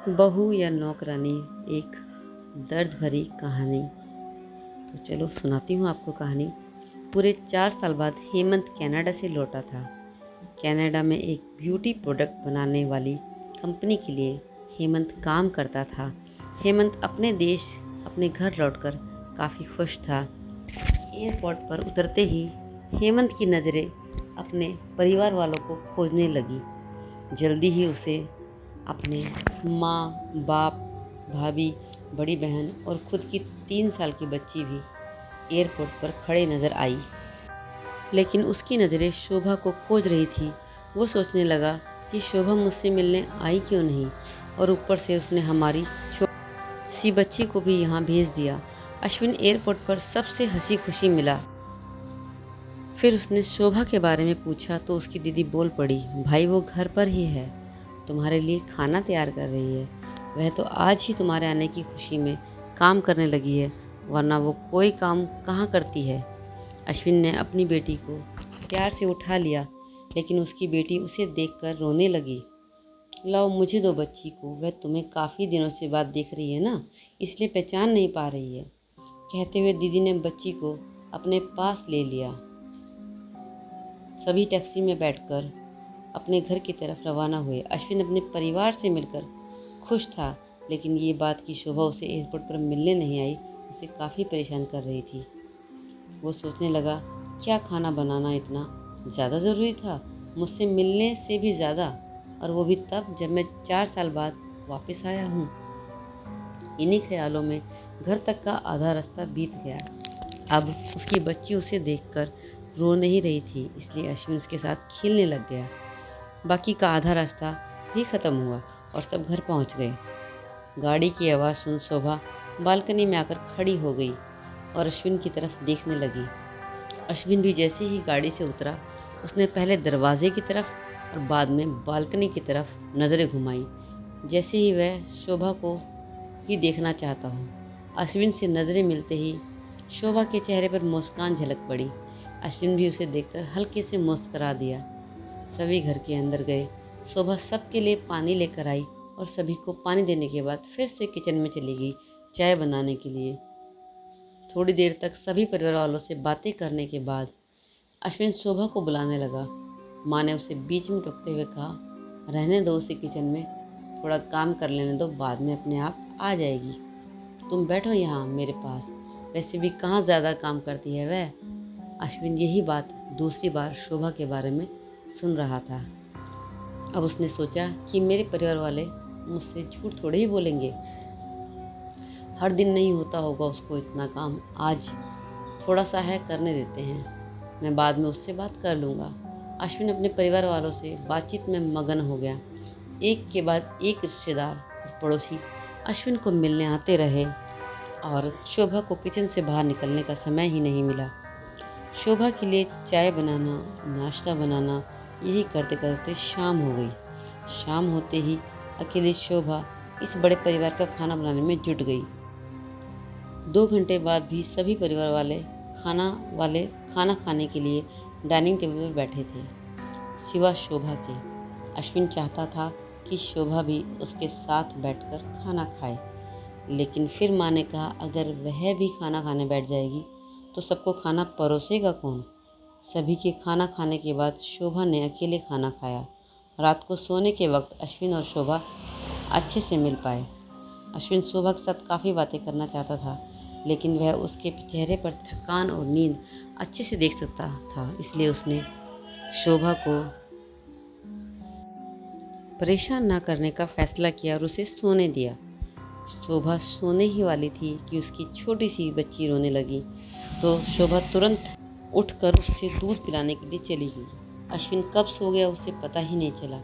बहू या नौकरानी, एक दर्द भरी कहानी। तो चलो सुनाती हूँ आपको कहानी। पूरे 4 साल बाद हेमंत कनाडा से लौटा था। कनाडा में एक ब्यूटी प्रोडक्ट बनाने वाली कंपनी के लिए हेमंत काम करता था। हेमंत अपने देश, अपने घर लौटकर काफ़ी खुश था। एयरपोर्ट पर उतरते ही हेमंत की नज़रें अपने परिवार वालों को खोजने लगी। जल्दी ही उसे अपने माँ, बाप, भाभी, बड़ी बहन और खुद की 3 साल की बच्ची भी एयरपोर्ट पर खड़े नज़र आई। लेकिन उसकी नज़रें शोभा को खोज रही थी। वो सोचने लगा कि शोभा मुझसे मिलने आई क्यों नहीं, और ऊपर से उसने हमारी छोटी सी बच्ची को भी यहाँ भेज दिया। अश्विन एयरपोर्ट पर सबसे हंसी खुशी मिला। फिर उसने शोभा के बारे में पूछा तो उसकी दीदी बोल पड़ी, भाई वो घर पर ही है, तुम्हारे लिए खाना तैयार कर रही है। वह तो आज ही तुम्हारे आने की खुशी में काम करने लगी है, वरना वो कोई काम कहाँ करती है। अश्विन ने अपनी बेटी को प्यार से उठा लिया, लेकिन उसकी बेटी उसे देखकर रोने लगी। लाओ मुझे दो बच्ची को, वह तुम्हें काफ़ी दिनों से बाद देख रही है ना, इसलिए पहचान नहीं पा रही है। कहते हुए दीदी ने बच्ची को अपने पास ले लिया। सभी टैक्सी में बैठकर अपने घर की तरफ रवाना हुए। अश्विन अपने परिवार से मिलकर खुश था, लेकिन ये बात कि शोभा उसे एयरपोर्ट पर मिलने नहीं आई उसे काफ़ी परेशान कर रही थी। वो सोचने लगा, क्या खाना बनाना इतना ज़्यादा ज़रूरी था, मुझसे मिलने से भी ज़्यादा, और वो भी तब जब मैं 4 साल बाद वापस आया हूँ। इन्हीं ख्यालों में घर तक का आधा रास्ता बीत गया। अब उसकी बच्ची उसे देखकर रो नहीं रही थी, इसलिए अश्विन उसके साथ खेलने लग गया। बाकी का आधा रास्ता भी ख़त्म हुआ और सब घर पहुंच गए। गाड़ी की आवाज़ सुन शोभा बालकनी में आकर खड़ी हो गई और अश्विन की तरफ देखने लगी। अश्विन भी जैसे ही गाड़ी से उतरा, उसने पहले दरवाजे की तरफ और बाद में बालकनी की तरफ नज़रें घुमाई, जैसे ही वह शोभा को ही देखना चाहता हो। अश्विन से नज़रें मिलते ही शोभा के चेहरे पर मुस्कान झलक पड़ी। अश्विन भी उसे देखकर हल्के से मुस्करा दिया। सभी घर के अंदर गए। शोभा सबके लिए पानी लेकर आई और सभी को पानी देने के बाद फिर से किचन में चली गई चाय बनाने के लिए। थोड़ी देर तक सभी परिवार वालों से बातें करने के बाद अश्विन शोभा को बुलाने लगा। माँ ने उसे बीच में टोकते हुए कहा, रहने दो उसे किचन में, थोड़ा काम कर लेने दो, बाद में अपने आप आ जाएगी। तुम बैठो यहाँ मेरे पास, वैसे भी कहाँ ज़्यादा काम करती है वह। अश्विन यही बात दूसरी बार शोभा के बारे में सुन रहा था। अब उसने सोचा कि मेरे परिवार वाले मुझसे झूठ थोड़े ही बोलेंगे। हर दिन नहीं होता होगा उसको इतना काम, आज थोड़ा सा है, करने देते हैं, मैं बाद में उससे बात कर लूँगा। अश्विन अपने परिवार वालों से बातचीत में मगन हो गया। एक के बाद एक रिश्तेदार और पड़ोसी अश्विन को मिलने आते रहे और शोभा को किचन से बाहर निकलने का समय ही नहीं मिला। शोभा के लिए चाय बनाना, नाश्ता बनाना, यही करते करते शाम हो गई। शाम होते ही अकेली शोभा इस बड़े परिवार का खाना बनाने में जुट गई। 2 घंटे बाद भी सभी परिवार वाले खाना खाने के लिए डाइनिंग टेबल पर बैठे थे, सिवा शोभा के। अश्विन चाहता था कि शोभा भी उसके साथ बैठकर खाना खाए, लेकिन फिर माँ ने कहा, अगर वह भी खाना खाने बैठ जाएगी तो सबको खाना परोसेगा कौन। सभी के खाना खाने के बाद शोभा ने अकेले खाना खाया। रात को सोने के वक्त अश्विन और शोभा अच्छे से मिल पाए। अश्विन शोभा के साथ काफ़ी बातें करना चाहता था, लेकिन वह उसके चेहरे पर थकान और नींद अच्छे से देख सकता था, इसलिए उसने शोभा को परेशान ना करने का फैसला किया और उसे सोने दिया। शोभा सोने ही वाली थी कि उसकी छोटी सी बच्ची रोने लगी, तो शोभा तुरंत उठकर उससे दूध पिलाने के लिए चली गई। अश्विन कब सो गया उसे पता ही नहीं चला।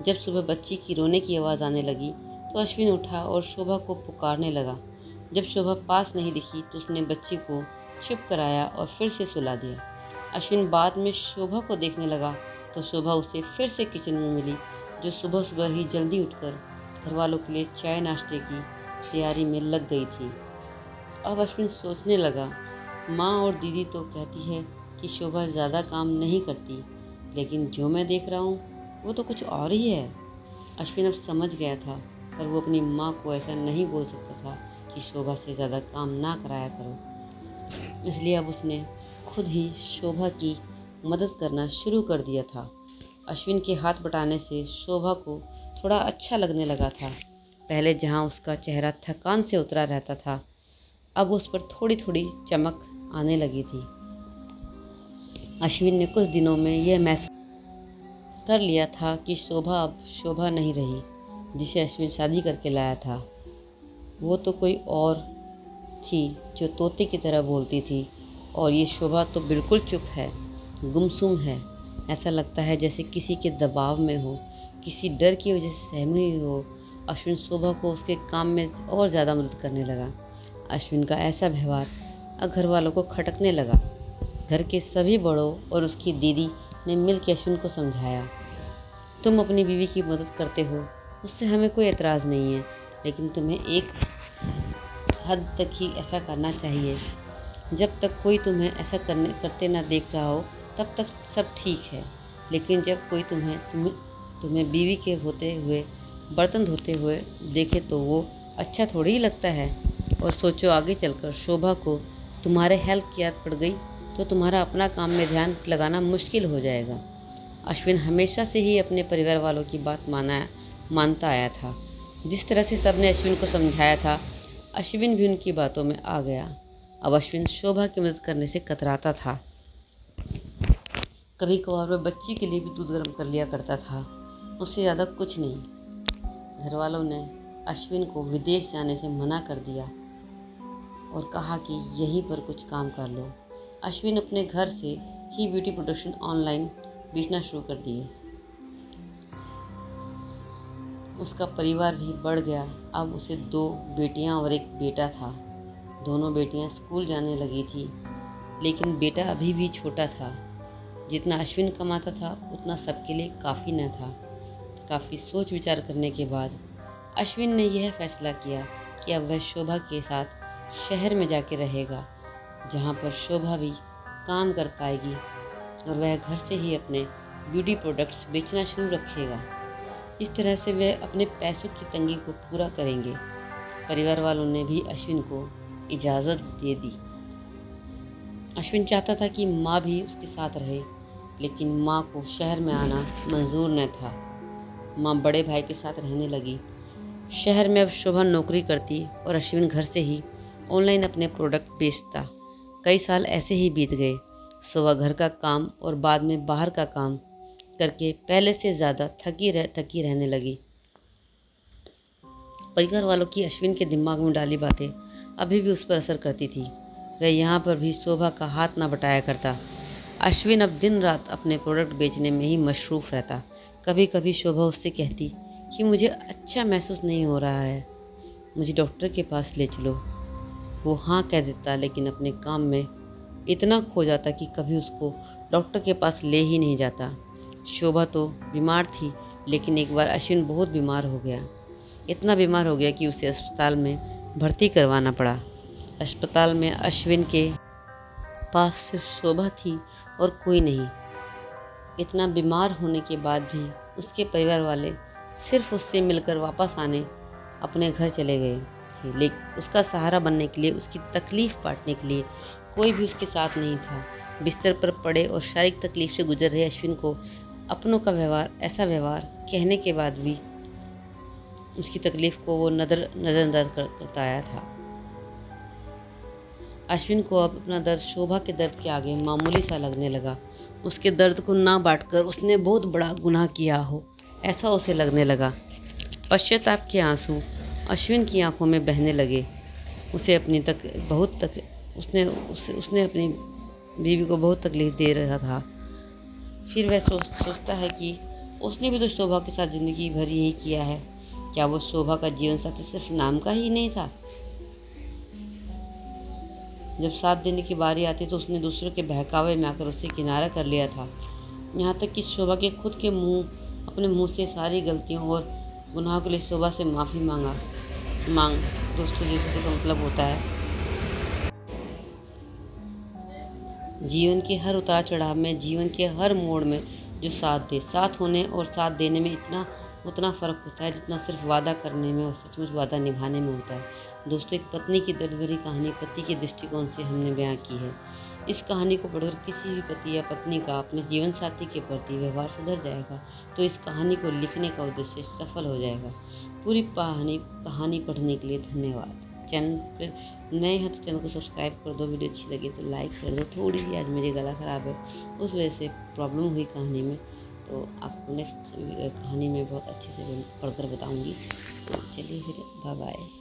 जब सुबह बच्ची की रोने की आवाज़ आने लगी तो अश्विन उठा और शोभा को पुकारने लगा। जब शोभा पास नहीं दिखी तो उसने बच्ची को चुप कराया और फिर से सुला दिया। अश्विन बाद में शोभा को देखने लगा तो शोभा उसे फिर से किचन में मिली, जो सुबह सुबह ही जल्दी उठकर घर वालों के लिए चाय नाश्ते की तैयारी में लग गई थी। अब अश्विन सोचने लगा, माँ और दीदी तो कहती है कि शोभा ज़्यादा काम नहीं करती, लेकिन जो मैं देख रहा हूँ वो तो कुछ और ही है। अश्विन अब समझ गया था पर वो अपनी माँ को ऐसा नहीं बोल सकता था कि शोभा से ज़्यादा काम ना कराया करो। इसलिए अब उसने खुद ही शोभा की मदद करना शुरू कर दिया था। अश्विन के हाथ बटाने से शोभा को थोड़ा अच्छा लगने लगा था। पहले जहाँ उसका चेहरा थकान से उतरा रहता था, अब उस पर थोड़ी थोड़ी चमक आने लगी थी। अश्विन ने कुछ दिनों में यह महसूस कर लिया था कि शोभा अब शोभा नहीं रही जिसे अश्विन शादी करके लाया था। वो तो कोई और थी जो तोते की तरह बोलती थी, और ये शोभा तो बिल्कुल चुप है, गुमसुम है। ऐसा लगता है जैसे किसी के दबाव में हो, किसी डर की वजह से सहमी हुई हो। अश्विन शोभा को उसके काम में और ज़्यादा मदद करने लगा। अश्विन का ऐसा व्यवहार अब घर वालों को खटकने लगा। घर के सभी बड़ों और उसकी दीदी ने मिलकर अश्विन को समझाया, तुम अपनी बीवी की मदद करते हो, उससे हमें कोई एतराज़ नहीं है, लेकिन तुम्हें एक हद तक ही ऐसा करना चाहिए। जब तक कोई तुम्हें ऐसा करते ना देख रहा हो तब तक सब ठीक है, लेकिन जब कोई तुम्हें बीवी के होते हुए बर्तन धोते हुए देखे तो वो अच्छा थोड़ी ही लगता है। और सोचो, आगे चलकर शोभा को तुम्हारे हेल्प की याद पड़ गई तो तुम्हारा अपना काम में ध्यान लगाना मुश्किल हो जाएगा। अश्विन हमेशा से ही अपने परिवार वालों की बात मानता आया था। जिस तरह से सबने अश्विन को समझाया था, अश्विन भी उनकी बातों में आ गया। अब अश्विन शोभा की मदद करने से कतराता था। कभी कभार वह बच्ची के लिए भी दूध गर्म कर लिया करता था, उससे ज़्यादा कुछ नहीं। घर वालों ने अश्विन को विदेश जाने से मना कर दिया और कहा कि यहीं पर कुछ काम कर लो। अश्विन अपने घर से ही ब्यूटी प्रोडक्शन ऑनलाइन बेचना शुरू कर दिए। उसका परिवार भी बढ़ गया। अब उसे 2 बेटियां और एक बेटा था। दोनों बेटियां स्कूल जाने लगी थी, लेकिन बेटा अभी भी छोटा था। जितना अश्विन कमाता था उतना सबके लिए काफ़ी न था। काफ़ी सोच विचार करने के बाद अश्विन ने यह फैसला किया कि अब वह शोभा के साथ शहर में जाके रहेगा, जहाँ पर शोभा भी काम कर पाएगी और वह घर से ही अपने ब्यूटी प्रोडक्ट्स बेचना शुरू रखेगा। इस तरह से वे अपने पैसों की तंगी को पूरा करेंगे। परिवार वालों ने भी अश्विन को इजाज़त दे दी। अश्विन चाहता था कि माँ भी उसके साथ रहे, लेकिन माँ को शहर में आना मंजूर न था। माँ बड़े भाई के साथ रहने लगी। शहर में अब शोभा नौकरी करती और अश्विन घर से ही ऑनलाइन अपने प्रोडक्ट बेचता। कई साल ऐसे ही बीत गए। सुबह घर का काम और बाद में बाहर का काम करके पहले से ज़्यादा थकी रहने लगी। परिवार वालों की अश्विन के दिमाग में डाली बातें अभी भी उस पर असर करती थी। वह यहाँ पर भी शोभा का हाथ ना बटाया करता। अश्विन अब दिन रात अपने प्रोडक्ट बेचने में ही मशरूफ़ रहता। कभी कभी शोभा उससे कहती कि मुझे अच्छा महसूस नहीं हो रहा है, मुझे डॉक्टर के पास ले चलो। वो हाँ कह देता, लेकिन अपने काम में इतना खो जाता कि कभी उसको डॉक्टर के पास ले ही नहीं जाता। शोभा तो बीमार थी, लेकिन एक बार अश्विन बहुत बीमार हो गया। इतना बीमार हो गया कि उसे अस्पताल में भर्ती करवाना पड़ा। अस्पताल में अश्विन के पास सिर्फ शोभा थी और कोई नहीं। इतना बीमार होने के बाद भी उसके परिवार वाले सिर्फ उससे मिलकर वापस आने अपने घर चले गए थे, लेकिन उसका सहारा बनने के लिए, उसकी तकलीफ़ बांटने के लिए कोई भी उसके साथ नहीं था। बिस्तर पर पड़े और शारीरिक तकलीफ से गुजर रहे अश्विन को अपनों का ऐसा व्यवहार कहने के बाद भी उसकी तकलीफ़ को वो नज़रअंदाज करता आया था। अश्विन को अब अपना दर्द शोभा के दर्द के आगे मामूली सा लगने लगा। उसके दर्द को ना बांटकर उसने बहुत बड़ा गुनाह किया हो, ऐसा उसे लगने लगा। पश्चाताप के आंसू अश्विन की आंखों में बहने लगे। उसने अपनी बीवी को बहुत तकलीफ़ दे रहा था। फिर वह सोचता है कि उसने भी तो शोभा के साथ ज़िंदगी भर यही किया है। क्या वो शोभा का जीवन साथी सिर्फ नाम का ही नहीं था? जब साथ देने की बारी आती तो उसने दूसरों के बहकावे में आकर उसे किनारा कर लिया था। यहाँ तक कि शोभा के खुद के अपने मुंह से सारी गलतियों और गुनाहों के लिए शोभा से माफ़ी मांग दोस्तों का मतलब होता है जीवन के हर उतार चढ़ाव में, जीवन के हर मोड़ में जो साथ दे। साथ होने और साथ देने में इतना उतना फ़र्क होता है जितना सिर्फ वादा करने में और सचमुच वादा निभाने में होता है। दोस्तों, एक पत्नी की दर्द भरी कहानी पति के दृष्टिकोण से हमने बयां की है। इस कहानी को पढ़कर किसी भी पति या पत्नी का अपने जीवन साथी के प्रति व्यवहार सुधर जाएगा तो इस कहानी को लिखने का उद्देश्य सफल हो जाएगा। पूरी कहानी पढ़ने के लिए धन्यवाद। चैनल पर नए हैं तो चैनल को सब्सक्राइब कर दो, वीडियो अच्छी लगी तो लाइक कर दो। थोड़ी सी आज मेरी गला ख़राब है, उस वजह से प्रॉब्लम हुई कहानी में, तो आपको नेक्स्ट कहानी में बहुत अच्छे से पढ़कर बताऊंगी। तो चलिए फिर, बाय बाय।